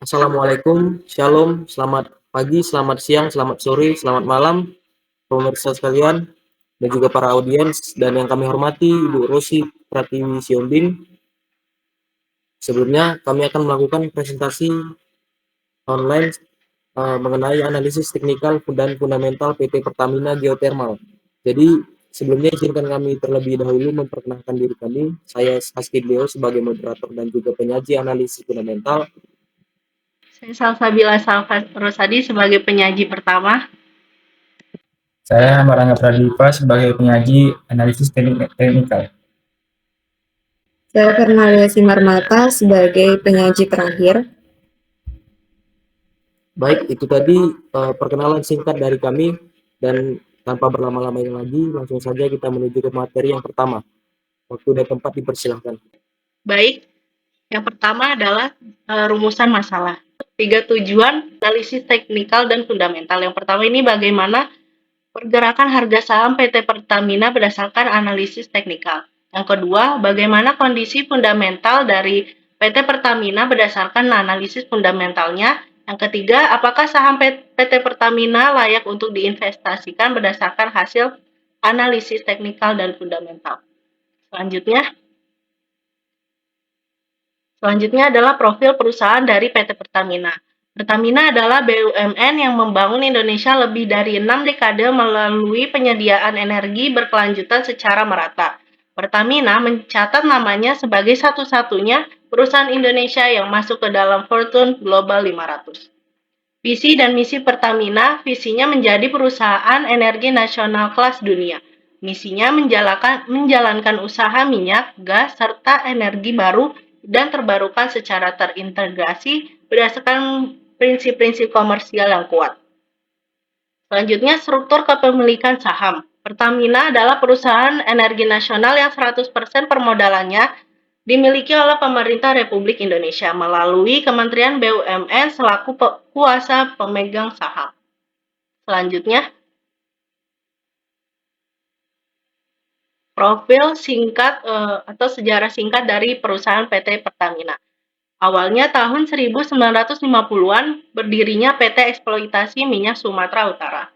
Assalamualaikum, Shalom, selamat pagi, selamat siang, selamat sore, selamat malam, pemirsa sekalian, dan juga para audiens, dan yang kami hormati, Ibu Rosi Pratiwi Siombing. Sebelumnya, kami akan melakukan presentasi online mengenai analisis teknikal dan fundamental PT Pertamina Geothermal. Jadi, sebelumnya izinkan kami terlebih dahulu memperkenalkan diri kami. Saya Haski Leo sebagai moderator dan juga penyaji analisis fundamental. Saya Salsabila Rosadi sebagai penyaji pertama. Saya Marangga Pradipa sebagai penyaji analisis teknikal. Saya Fernalia Simarmata sebagai penyaji terakhir. Baik, itu tadi perkenalan singkat dari kami, dan tanpa berlama-lama lagi, langsung saja kita menuju ke materi yang pertama. Waktu dan tempat dipersilahkan. Baik, yang pertama adalah rumusan masalah. 3 tujuan analisis teknikal dan fundamental. Yang pertama ini bagaimana pergerakan harga saham PT Pertamina berdasarkan analisis teknikal. Yang kedua, bagaimana kondisi fundamental dari PT Pertamina berdasarkan analisis fundamentalnya. Yang ketiga, apakah saham PT Pertamina layak untuk diinvestasikan berdasarkan hasil analisis teknikal dan fundamental. Selanjutnya adalah profil perusahaan dari PT Pertamina. Pertamina adalah BUMN yang membangun Indonesia lebih dari 6 dekade melalui penyediaan energi berkelanjutan secara merata. Pertamina mencatat namanya sebagai satu-satunya perusahaan Indonesia yang masuk ke dalam Fortune Global 500. Visi dan misi Pertamina, visinya menjadi perusahaan energi nasional kelas dunia. Misinya menjalankan usaha minyak, gas, serta energi baru dan terbarukan secara terintegrasi berdasarkan prinsip-prinsip komersial yang kuat. Selanjutnya, struktur kepemilikan saham. Pertamina adalah perusahaan energi nasional yang 100% permodalannya dimiliki oleh pemerintah Republik Indonesia melalui Kementerian BUMN selaku kuasa pemegang saham. Selanjutnya, profil singkat atau sejarah singkat dari perusahaan PT Pertamina. Awalnya tahun 1950-an berdirinya PT Eksploitasi Minyak Sumatera Utara.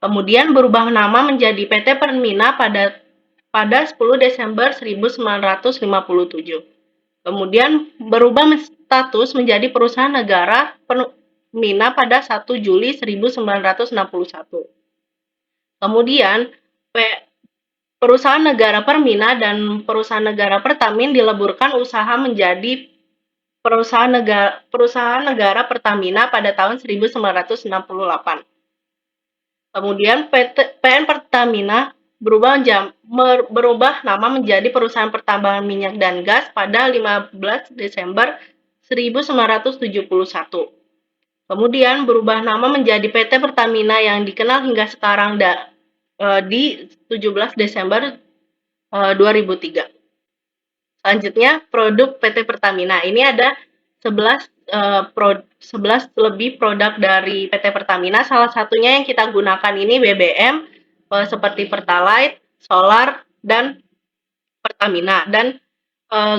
Kemudian berubah nama menjadi PT Pertamina pada 10 Desember 1957. Kemudian berubah status menjadi perusahaan negara Pertamina pada 1 Juli 1961. Kemudian perusahaan negara Pertamina dan perusahaan negara Pertamina dileburkan usaha menjadi perusahaan negara Pertamina pada tahun 1968. Kemudian PN Pertamina berubah nama menjadi Perusahaan Pertambangan Minyak dan Gas pada 15 Desember 1971. Kemudian berubah nama menjadi PT Pertamina yang dikenal hingga sekarang di 17 Desember 2003. Selanjutnya, produk PT Pertamina. Ini ada 11 lebih produk dari PT Pertamina. Salah satunya yang kita gunakan ini BBM seperti Pertalite, Solar, dan Pertamina. Dan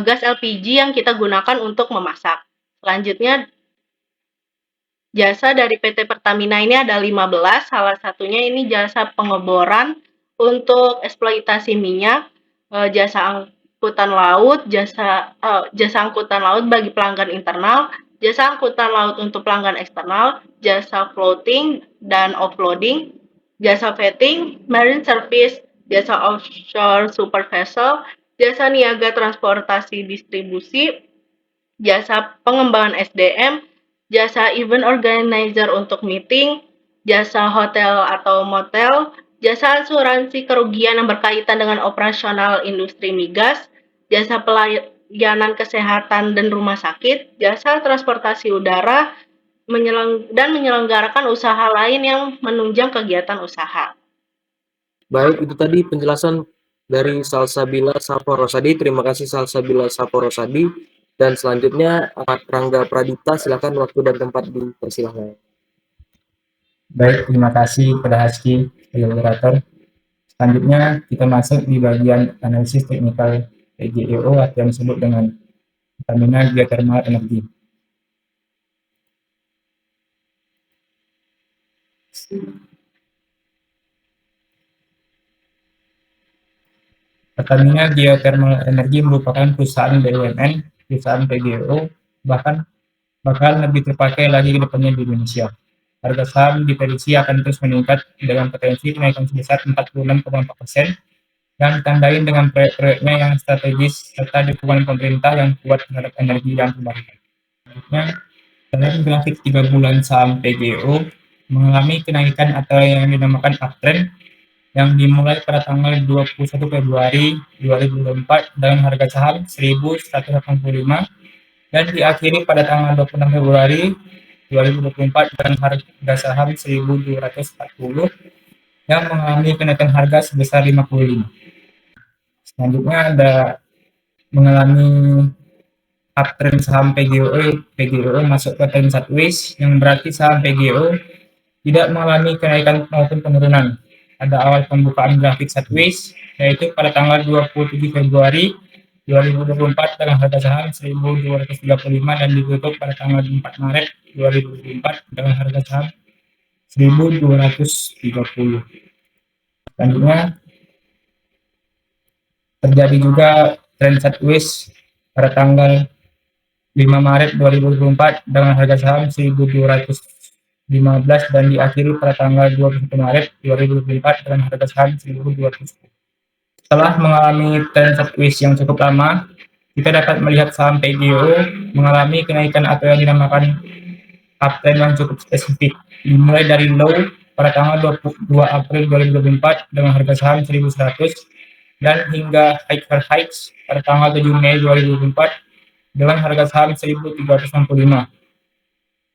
gas LPG yang kita gunakan untuk memasak. Selanjutnya, jasa dari PT Pertamina ini ada 15. Salah satunya ini jasa pengeboran untuk eksploitasi minyak, jasa angkutan laut, jasa angkutan laut bagi pelanggan internal, jasa angkutan laut untuk pelanggan eksternal, jasa floating dan offloading, jasa vetting, marine service, jasa offshore super vessel, jasa niaga transportasi distribusi, jasa pengembangan SDM, jasa event organizer untuk meeting, jasa hotel atau motel, jasa asuransi kerugian yang berkaitan dengan operasional industri migas, jasa pelayanan kesehatan dan rumah sakit, jasa transportasi udara, dan menyelenggarakan usaha lain yang menunjang kegiatan usaha. Baik, itu tadi penjelasan dari Salsabila Saporosadi. Terima kasih Salsabila Saporosadi. Dan selanjutnya Rangga Pradita, silakan waktu dan tempat dipersilahkan. Baik, terima kasih kepada Haski sebagai moderator. Selanjutnya kita masuk di bagian analisis teknikal PGEO atau yang disebut dengan Pertamina Geothermal Energy. Pertamina Geothermal Energy merupakan perusahaan BUMN, perusahaan PGO, bahkan bakal lebih terpakai lagi ke depannya di Indonesia. Harga saham diprediksi akan terus meningkat dengan potensi kenaikan sebesar 46,4% dan ditandai dengan proyek-proyeknya yang strategis serta dukungan pemerintah yang kuat terhadap energi yang terbarukan. Selanjutnya, dalam grafik 3 bulan saham PGO mengalami kenaikan atau yang dinamakan uptrend yang dimulai pada tanggal 21 Februari 2024 dengan harga saham 1.185 dan diakhiri pada tanggal 26 Februari 2024 dengan harga saham 1.240 yang mengalami kenaikan harga sebesar 55. Selanjutnya ada mengalami uptrend saham PGO masuk ke trend sideways yang berarti saham PGO tidak mengalami kenaikan maupun penurunan. Ada awal pembukaan grafik sideways yaitu pada tanggal 27 Februari 2024 dengan harga saham 1.235 dan ditutup pada tanggal 4 Maret 2024 dengan harga saham 1.230. Selanjutnya terjadi juga trend sideways pada tanggal 5 Maret 2024 dengan harga saham 1.215 dan diakhiri pada tanggal 21 Maret 2024 dengan harga saham 1.200. Setelah mengalami trend sideways yang cukup lama, kita dapat melihat saham PGO mengalami kenaikan atau yang dinamakan uptrend yang cukup spesifik, dimulai dari low pada tanggal 22 April 2024 dengan harga saham 1.100 dan hingga heights pada tanggal 7 Mei 2024 dengan harga saham 1.365.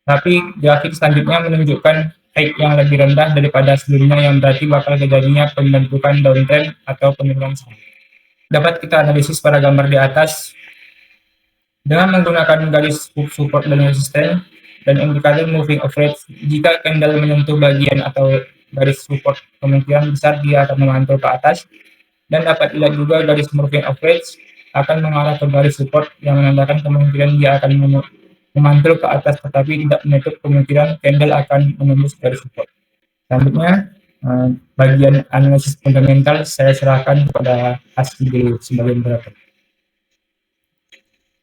Tapi grafik selanjutnya menunjukkan high yang lebih rendah daripada sebelumnya yang berarti bakal terjadinya pembentukan downtrend atau penurunan saham. Dapat kita analisis pada gambar di atas dengan menggunakan garis support dan resisten dan indikator moving average. Jika candle menyentuh bagian atau garis support, kemungkinan besar dia akan memantul ke atas, dan dapat dilihat juga garis moving average akan mengarah ke garis support yang menandakan kemungkinan dia akan memantul ke atas tetapi tidak menutup kemungkinan candle akan menembus garis support. Selanjutnya bagian analisis fundamental saya serahkan kepada Aski dulu sebagai moderator.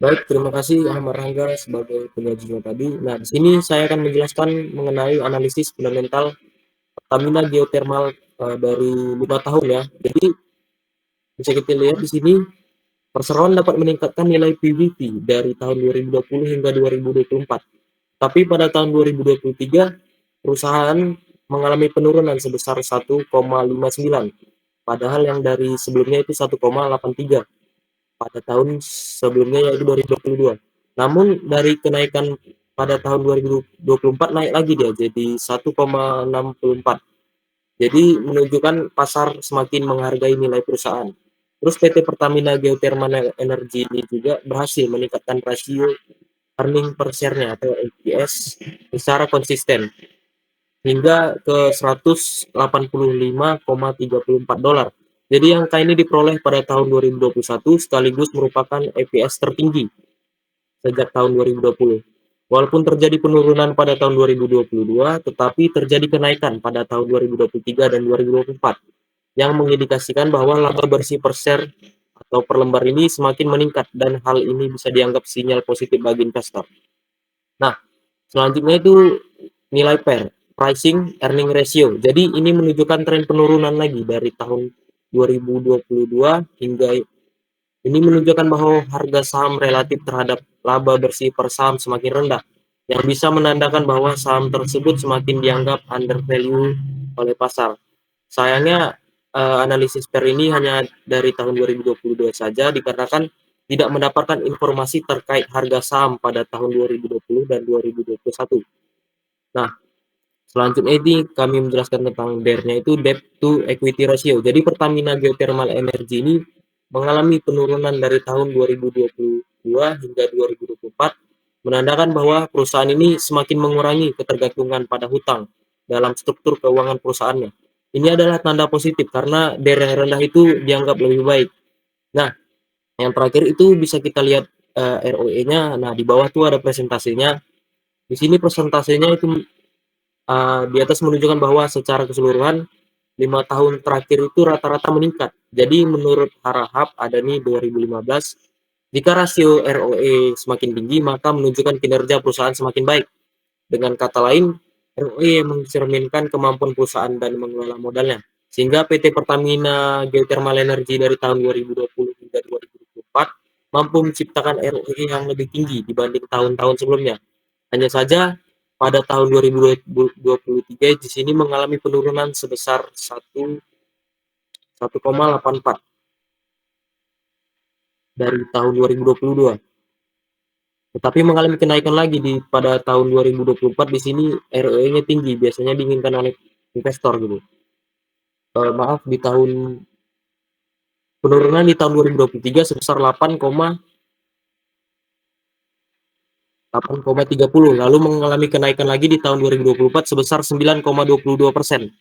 Baik, terima kasih Ahmad Rangga sebagai penyajinya tadi. Nah, di sini saya akan menjelaskan mengenai analisis fundamental Pertamina Geothermal dari 5 tahun ya. Jadi bisa kita lihat di sini perseroan dapat meningkatkan nilai PBT dari tahun 2020 hingga 2024. Tapi pada tahun 2023 perusahaan mengalami penurunan sebesar 1,59. Padahal yang dari sebelumnya itu 1,83 pada tahun sebelumnya yaitu 2022. Namun dari kenaikan pada tahun 2024 naik lagi dia jadi 1,64. Jadi menunjukkan pasar semakin menghargai nilai perusahaan. Terus PT Pertamina Geothermal Energy ini juga berhasil meningkatkan rasio earning per share-nya atau EPS secara konsisten hingga ke 185,34 dolar. Jadi angka ini diperoleh pada tahun 2021 sekaligus merupakan EPS tertinggi sejak tahun 2020. Walaupun terjadi penurunan pada tahun 2022, tetapi terjadi kenaikan pada tahun 2023 dan 2024 yang mengindikasikan bahwa laba bersih per share atau per lembar ini semakin meningkat dan hal ini bisa dianggap sinyal positif bagi investor. Nah, selanjutnya itu nilai PER, pricing earning ratio. Jadi ini menunjukkan tren penurunan lagi dari tahun 2022 hingga ini menunjukkan bahwa harga saham relatif terhadap laba bersih per saham semakin rendah, yang bisa menandakan bahwa saham tersebut semakin dianggap under value oleh pasar. Sayangnya analisis PER ini hanya dari tahun 2022 saja dikarenakan tidak mendapatkan informasi terkait harga saham pada tahun 2020 dan 2021. Nah, selanjutnya ini kami menjelaskan tentang DER-nya itu debt to equity ratio. Jadi Pertamina Geothermal Energy ini mengalami penurunan dari tahun 2022 hingga 2024, menandakan bahwa perusahaan ini semakin mengurangi ketergantungan pada hutang dalam struktur keuangan perusahaannya. Ini adalah tanda positif karena DER yang rendah itu dianggap lebih baik. Nah, yang terakhir itu bisa kita lihat ROE-nya. Nah, di bawah tuh ada presentasinya. Di sini presentasinya itu di atas menunjukkan bahwa secara keseluruhan 5 tahun terakhir itu rata-rata meningkat. Jadi menurut Harahap ada nih 2015, jika rasio ROE semakin tinggi maka menunjukkan kinerja perusahaan semakin baik. Dengan kata lain, ROE mencerminkan kemampuan perusahaan dan mengelola modalnya. Sehingga PT Pertamina Geothermal Energy dari tahun 2020 hingga 2024 mampu menciptakan ROE yang lebih tinggi dibanding tahun-tahun sebelumnya. Hanya saja pada tahun 2023 di sini mengalami penurunan sebesar 1,84 dari tahun 2022. Tetapi mengalami kenaikan lagi pada tahun 2024 di sini ROE-nya tinggi, biasanya diinginkan oleh investor gitu. Maaf di tahun penurunan di tahun 2023 sebesar 8,30, lalu mengalami kenaikan lagi di tahun 2024 sebesar 9,22%.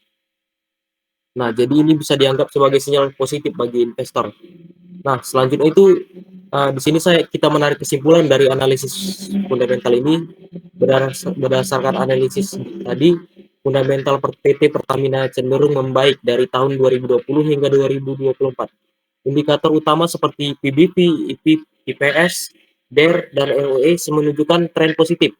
Nah, jadi ini bisa dianggap sebagai sinyal positif bagi investor. Nah, selanjutnya itu di sini kita menarik kesimpulan dari analisis fundamental ini. Berdasarkan analisis tadi, fundamental PT Pertamina cenderung membaik dari tahun 2020 hingga 2024. Indikator utama seperti PBV, IPS, DER, dan ROE menunjukkan tren positif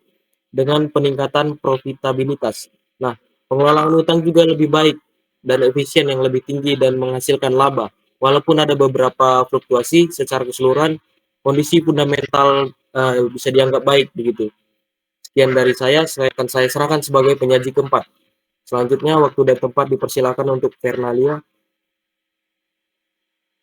dengan peningkatan profitabilitas. Nah, pengelolaan utang juga lebih baik dan efisien yang lebih tinggi dan menghasilkan laba. Walaupun ada beberapa fluktuasi, secara keseluruhan kondisi fundamental bisa dianggap baik begitu. Sekian dari saya akan saya serahkan sebagai penyaji keempat. Selanjutnya waktu dan tempat dipersilakan untuk Fernalia.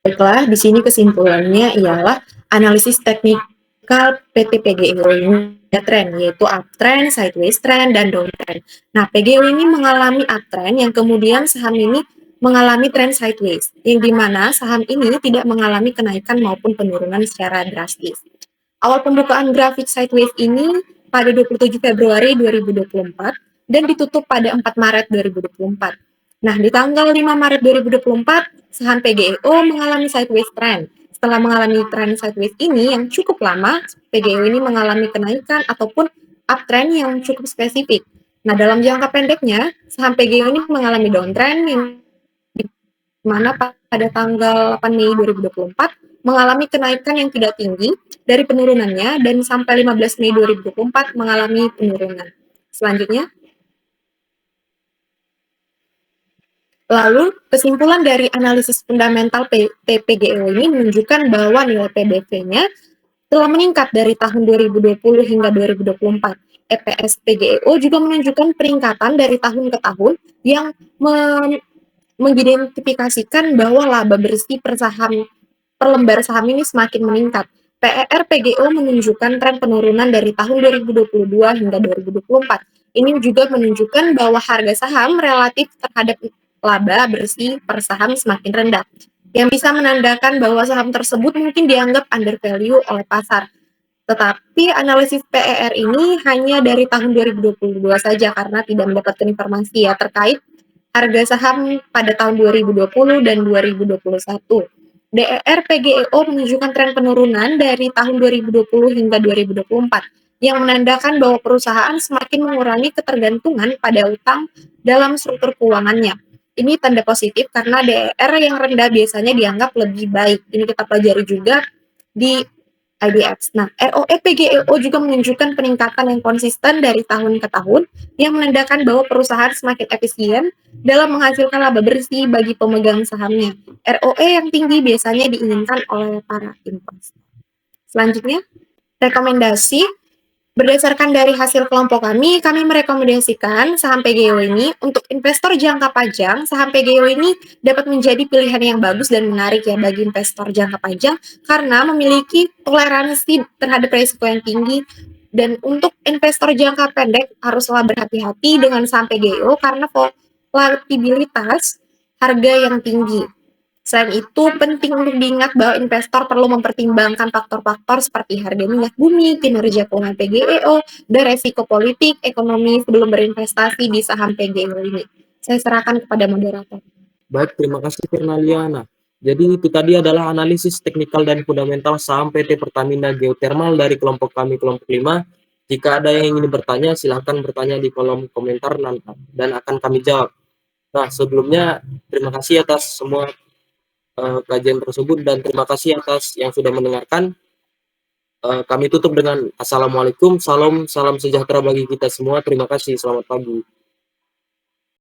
Baiklah, di sini kesimpulannya ialah analisis teknikal PT PGO ini ada tren, yaitu uptrend, sideways trend, dan downtrend. Nah, PGO ini mengalami uptrend yang kemudian saham ini mengalami tren sideways, yang dimana saham ini tidak mengalami kenaikan maupun penurunan secara drastis. Awal pembukaan grafik sideways ini pada 27 Februari 2024 dan ditutup pada 4 Maret 2024. Nah, di tanggal 5 Maret 2024, saham PGEO mengalami sideways trend. Setelah mengalami tren sideways ini yang cukup lama, PGEO ini mengalami kenaikan ataupun uptrend yang cukup spesifik. Nah, dalam jangka pendeknya, saham PGEO ini mengalami downtrend yang di mana pada tanggal 8 Mei 2024 mengalami kenaikan yang tidak tinggi dari penurunannya dan sampai 15 Mei 2024 mengalami penurunan. Selanjutnya, lalu, kesimpulan dari analisis fundamental PGEO ini menunjukkan bahwa nilai PBV-nya telah meningkat dari tahun 2020 hingga 2024. EPS PGEO juga menunjukkan peningkatan dari tahun ke tahun yang mengidentifikasikan bahwa laba bersih per lembar saham ini semakin meningkat. PER PGO menunjukkan tren penurunan dari tahun 2022 hingga 2024. Ini juga menunjukkan bahwa harga saham relatif terhadap laba bersih per saham semakin rendah, yang bisa menandakan bahwa saham tersebut mungkin dianggap under value oleh pasar. Tetapi analisis PER ini hanya dari tahun 2022 saja karena tidak mendapatkan informasi ya terkait harga saham pada tahun 2020 dan 2021. DER PGEO menunjukkan tren penurunan dari tahun 2020 hingga 2024 yang menandakan bahwa perusahaan semakin mengurangi ketergantungan pada utang dalam struktur keuangannya. Ini tanda positif karena DER yang rendah biasanya dianggap lebih baik. Ini kita pelajari juga di IDX. Nah, ROE PGEO juga menunjukkan peningkatan yang konsisten dari tahun ke tahun yang menandakan bahwa perusahaan semakin efisien dalam menghasilkan laba bersih bagi pemegang sahamnya. ROE yang tinggi biasanya diinginkan oleh para investor. Selanjutnya, rekomendasi. Berdasarkan dari hasil kelompok kami merekomendasikan saham PGEO ini untuk investor jangka panjang. Saham PGEO ini dapat menjadi pilihan yang bagus dan menarik ya bagi investor jangka panjang karena memiliki toleransi terhadap risiko yang tinggi. Dan untuk investor jangka pendek haruslah berhati-hati dengan saham PGEO karena volatilitas harga yang tinggi. Selain itu, penting untuk diingat bahwa investor perlu mempertimbangkan faktor-faktor seperti harga minyak bumi, kinerja keuangan PGEO, dan resiko politik, ekonomi sebelum berinvestasi di saham PGEO ini. Saya serahkan kepada moderator. Baik, terima kasih Fernaliana. Jadi itu tadi adalah analisis teknikal dan fundamental saham PT Pertamina Geothermal dari kelompok kami, kelompok 5. Jika ada yang ingin bertanya, silahkan bertanya di kolom komentar dan akan kami jawab. Nah, sebelumnya terima kasih atas semua kajian tersebut dan terima kasih atas yang sudah mendengarkan. Kami tutup dengan assalamualaikum, salam sejahtera bagi kita semua. Terima kasih, selamat pagi.